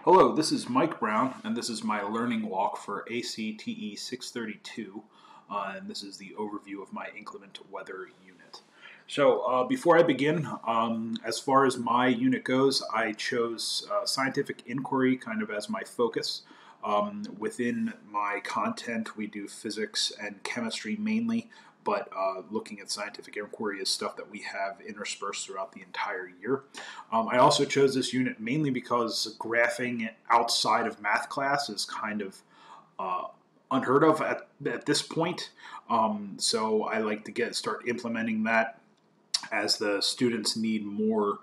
Hello, this is Mike Brown, and this is my learning walk for ACTE 632, and this is the overview of my inclement weather unit. So before I begin, as far as my unit goes, I chose scientific inquiry kind of as my focus. Within my content, we do physics and chemistry mainly, but looking at scientific inquiry is stuff that we have interspersed throughout the entire year. I also chose this unit mainly because graphing outside of math class is kind of unheard of at this point. So I like to start implementing that as the students need more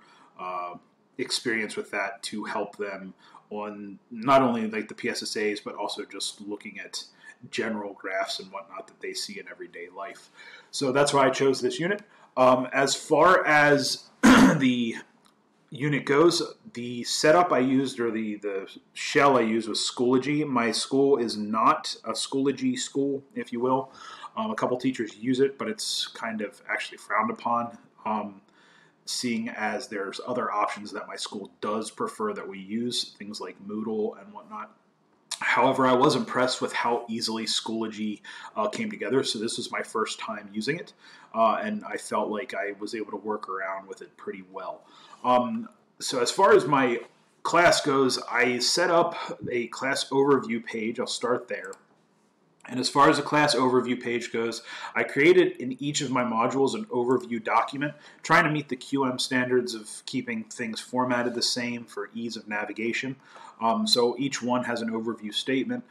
experience with that to help them on not only like the PSSAs, but also just looking at general graphs and whatnot that they see in everyday life. So that's why I chose this unit. As far as the unit goes, the setup I used, or the shell I used, was Schoology. My school is not a Schoology school, if you will. A couple teachers use it, but it's kind of actually frowned upon, seeing as there's other options that my school does prefer that we use, things like Moodle and whatnot. However, I was impressed with how easily Schoology came together, so this was my first time using it, and I felt like I was able to work around with it pretty well. So as far as my class goes, I set up a class overview page. I'll start there. And as far as the class overview page goes, I created in each of my modules an overview document, trying to meet the QM standards of keeping things formatted the same for ease of navigation. So each one has an overview statement.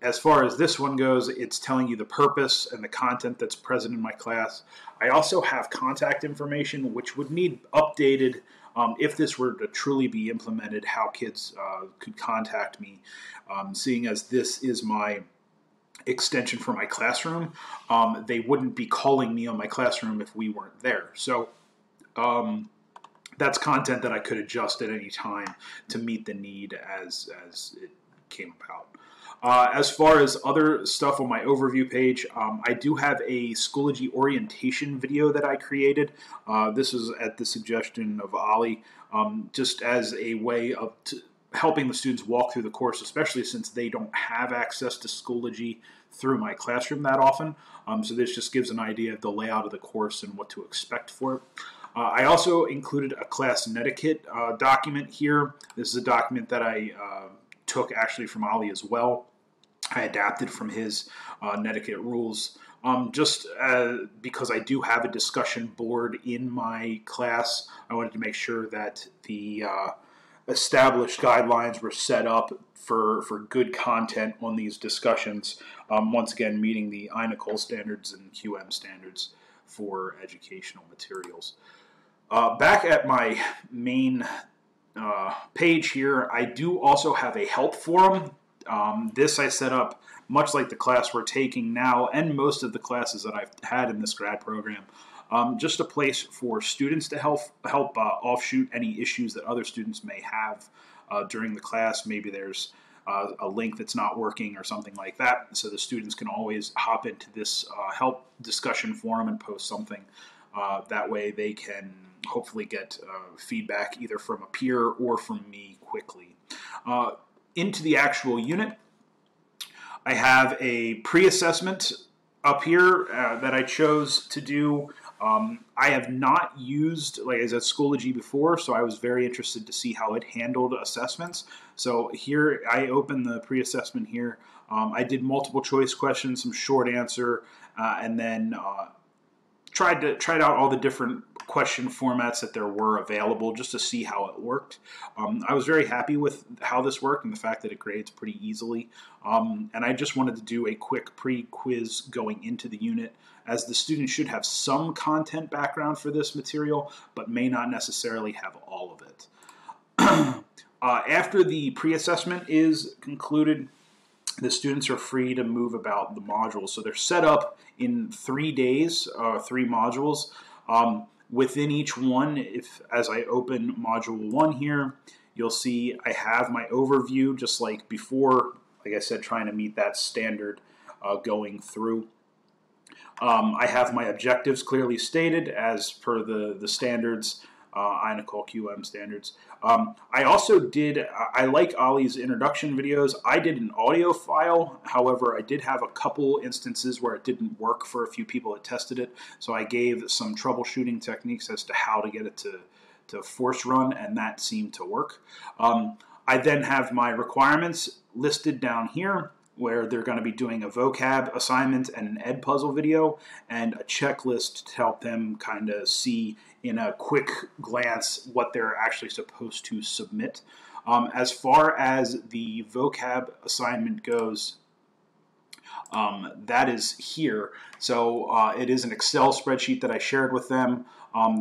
As far as this one goes, it's telling you the purpose and the content that's present in my class. I also have contact information, which would need updated if this were to truly be implemented, how kids could contact me, seeing as this is my extension for my classroom. They wouldn't be calling me on my classroom if we weren't there. So that's content that I could adjust at any time to meet the need as it came about. As far as other stuff on my overview page, I do have a Schoology orientation video that I created. This is at the suggestion of Ali, just as a way of helping the students walk through the course, especially since they don't have access to Schoology through my classroom that often. So this just gives an idea of the layout of the course and what to expect for it. I also included a class netiquette document here. This is a document that I took actually from Ali as well. I adapted from his netiquette rules. Just because I do have a discussion board in my class, I wanted to make sure that the established guidelines were set up for good content on these discussions, once again meeting the INACOL standards and QM standards for educational materials. Back at my main page here, I do also have a help forum. This I set up much like the class we're taking now and most of the classes that I've had in this grad program. Just a place for students to help offshoot any issues that other students may have during the class. Maybe there's a link that's not working or something like that, so the students can always hop into this help discussion forum and post something. That way they can hopefully get feedback either from a peer or from me quickly. Into the actual unit, I have a pre-assessment up here that I chose to do. I have not used, like I said, Schoology before, so I was very interested to see how it handled assessments. So here I opened the pre-assessment here. I did multiple choice questions, some short answer, and then tried out all the different question formats that there were available just to see how it worked. I was very happy with how this worked and the fact that it grades pretty easily. And I just wanted to do a quick pre-quiz going into the unit, as the students should have some content background for this material, but may not necessarily have all of it. After the pre-assessment is concluded, the students are free to move about the modules. So they're set up in 3 days, 3 modules. Within each one, as I open module 1 here, you'll see I have my overview just like before, like I said, trying to meet that standard going through. I have my objectives clearly stated as per the standards. INACOL QM standards. I also did, I like Ollie's introduction videos. I did an audio file. However, I did have a couple instances where it didn't work for a few people that tested it. So I gave some troubleshooting techniques as to how to get it to force run, and that seemed to work. I then have my requirements listed down here, where they're going to be doing a vocab assignment and an ed puzzle video and a checklist to help them kind of see in a quick glance what they're actually supposed to submit. As far as the vocab assignment goes, that is here. So it is an Excel spreadsheet that I shared with them.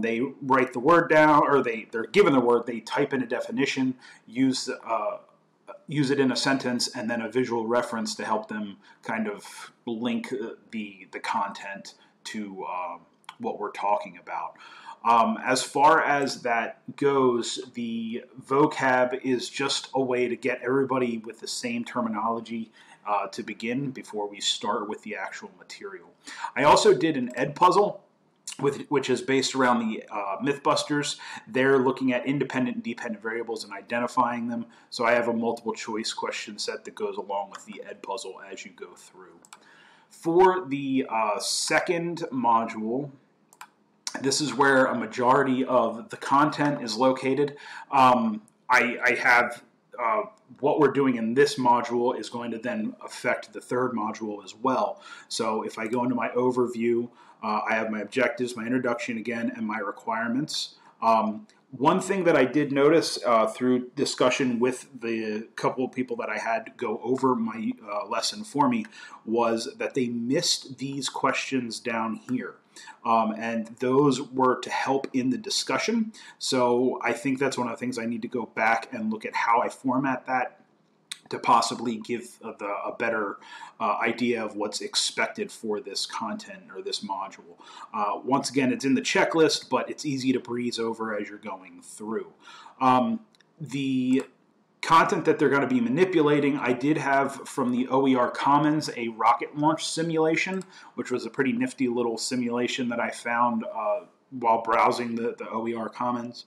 They write the word down, or they're given the word, they type in a definition, use it in a sentence, and then a visual reference to help them kind of link the content to what we're talking about. As far as that goes, the vocab is just a way to get everybody with the same terminology to begin before we start with the actual material. I also did an ed puzzle, which is based around the Mythbusters. They're looking at independent and dependent variables and identifying them. So I have a multiple choice question set that goes along with the ed puzzle as you go through. For the second module, this is where a majority of the content is located. I have what we're doing in this module is going to then affect the third module as well. So if I go into my overview, I have my objectives, my introduction again, and my requirements. One thing that I did notice through discussion with the couple of people that I had go over my lesson for me was that they missed these questions down here. And those were to help in the discussion. So I think that's one of the things I need to go back and look at how I format that to possibly give a better idea of what's expected for this content or this module. Once again, it's in the checklist, but it's easy to breeze over as you're going through. The content that they're going to be manipulating, I did have from the OER Commons a rocket launch simulation, which was a pretty nifty little simulation that I found while browsing the OER Commons,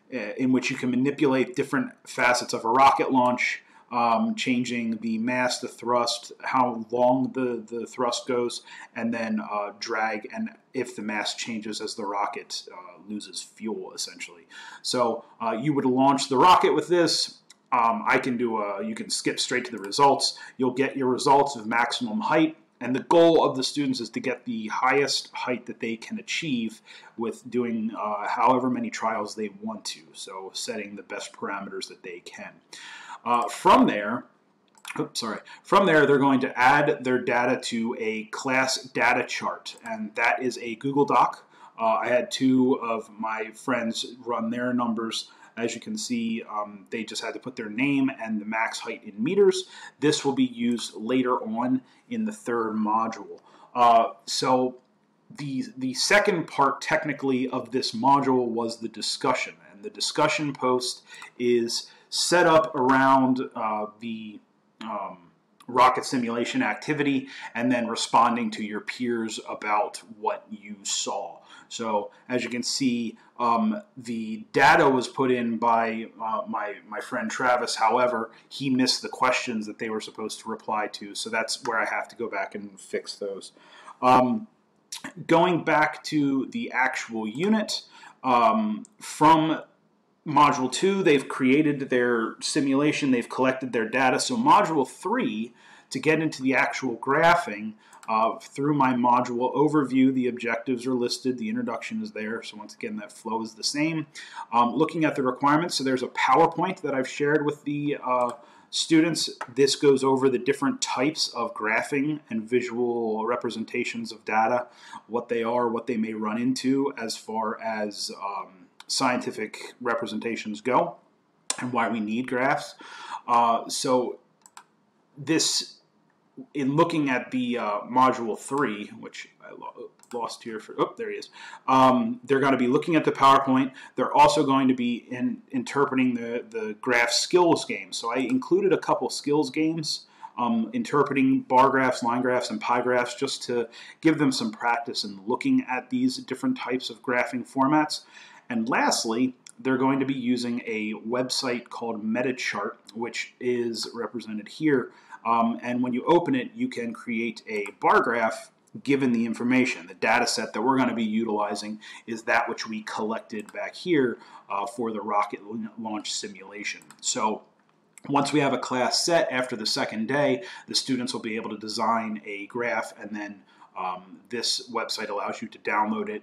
in which you can manipulate different facets of a rocket launch, changing the mass, the thrust, how long the thrust goes, and then drag, and if the mass changes as the rocket loses fuel, essentially. So you would launch the rocket with this. I can do you can skip straight to the results. You'll get your results of maximum height, and the goal of the students is to get the highest height that they can achieve with doing however many trials they want to, so setting the best parameters that they can. From there, they're going to add their data to a class data chart, and that is a Google Doc. I had two of my friends run their numbers. As you can see, they just had to put their name and the max height in meters. This will be used later on in the third module. So the second part, technically, of this module was the discussion, and the discussion post is set up around the rocket simulation activity and then responding to your peers about what you saw. So as you can see, the data was put in by my friend Travis. However, he missed the questions that they were supposed to reply to, so that's where I have to go back and fix those. Going back to the actual unit, from Module 2, they've created their simulation, they've collected their data. So Module 3, to get into the actual graphing, through my module overview, the objectives are listed, the introduction is there, so once again that flow is the same. Looking at the requirements, so there's a PowerPoint that I've shared with the students. This goes over the different types of graphing and visual representations of data, what they are, what they may run into as far as scientific representations go, and why we need graphs. So this, in looking at the Module 3, which I lost here for, oh, there he is. They're going to be looking at the PowerPoint. They're also going to be interpreting the graph skills game. So I included a couple skills games, interpreting bar graphs, line graphs, and pie graphs, just to give them some practice in looking at these different types of graphing formats. And lastly, they're going to be using a website called MetaChart, which is represented here. And when you open it, you can create a bar graph given the information. The data set that we're going to be utilizing is that which we collected back here for the rocket launch simulation. So once we have a class set after the second day, the students will be able to design a graph, and then this website allows you to download it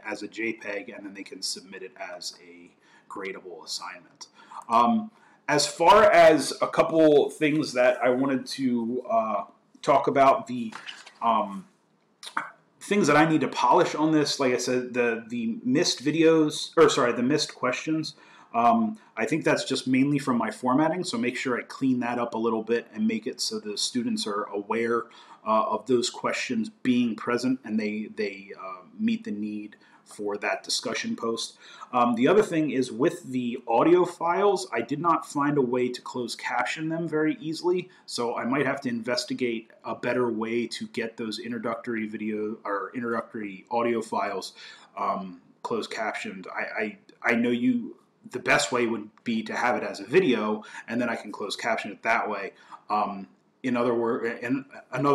as a JPEG, and then they can submit it as a gradable assignment. As far as a couple things that I wanted to talk about, the things that I need to polish on this, like I said, the missed videos, or sorry, the missed questions. I think that's just mainly from my formatting, so make sure I clean that up a little bit and make it so the students are aware of those questions being present, and they meet the need for that discussion post. The other thing is with the audio files, I did not find a way to close caption them very easily, so I might have to investigate a better way to get those introductory video or introductory audio files closed captioned. I know the best way would be to have it as a video, and then I can close caption it that way. Another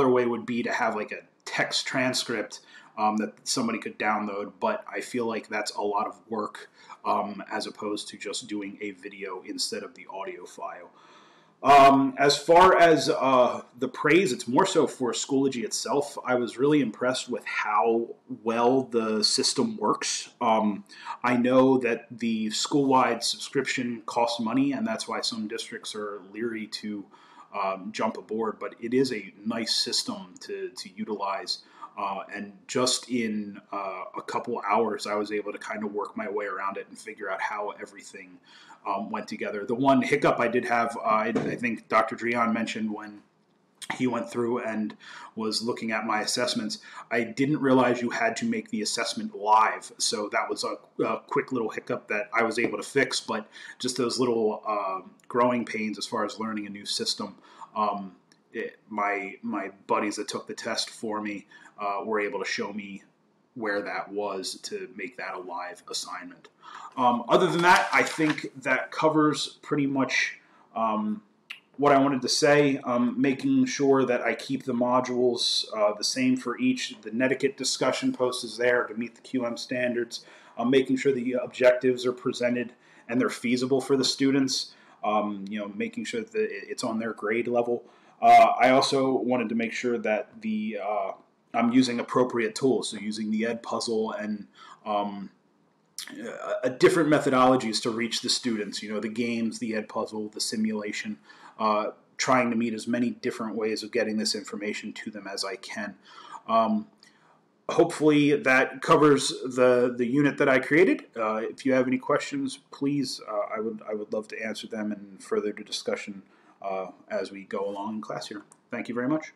way would be to have like a text transcript that somebody could download, but I feel like that's a lot of work as opposed to just doing a video instead of the audio file. As far as the praise, it's more so for Schoology itself. I was really impressed with how well the system works. I know that the school-wide subscription costs money, and that's why some districts are leery to jump aboard, but it is a nice system to utilize. And just in a couple hours, I was able to kind of work my way around it and figure out how everything went together. The one hiccup I did have, I think Dr. Drian mentioned when he went through and was looking at my assessments, I didn't realize you had to make the assessment live. So that was a quick little hiccup that I was able to fix, but just those little growing pains as far as learning a new system. My buddies that took the test for me were able to show me where that was to make that a live assignment. Other than that, I think that covers pretty much what I wanted to say. Making sure that I keep the modules the same for each. The netiquette discussion post is there to meet the QM standards. Making sure the objectives are presented and they're feasible for the students. Making sure that it's on their grade level. I also wanted to make sure that I'm using appropriate tools, so using the Edpuzzle and different methodologies to reach the students. The games, the Edpuzzle, the simulation, trying to meet as many different ways of getting this information to them as I can. Hopefully that covers the unit that I created. If you have any questions, please, I would love to answer them and further the discussion as we go along in class here. Thank you very much.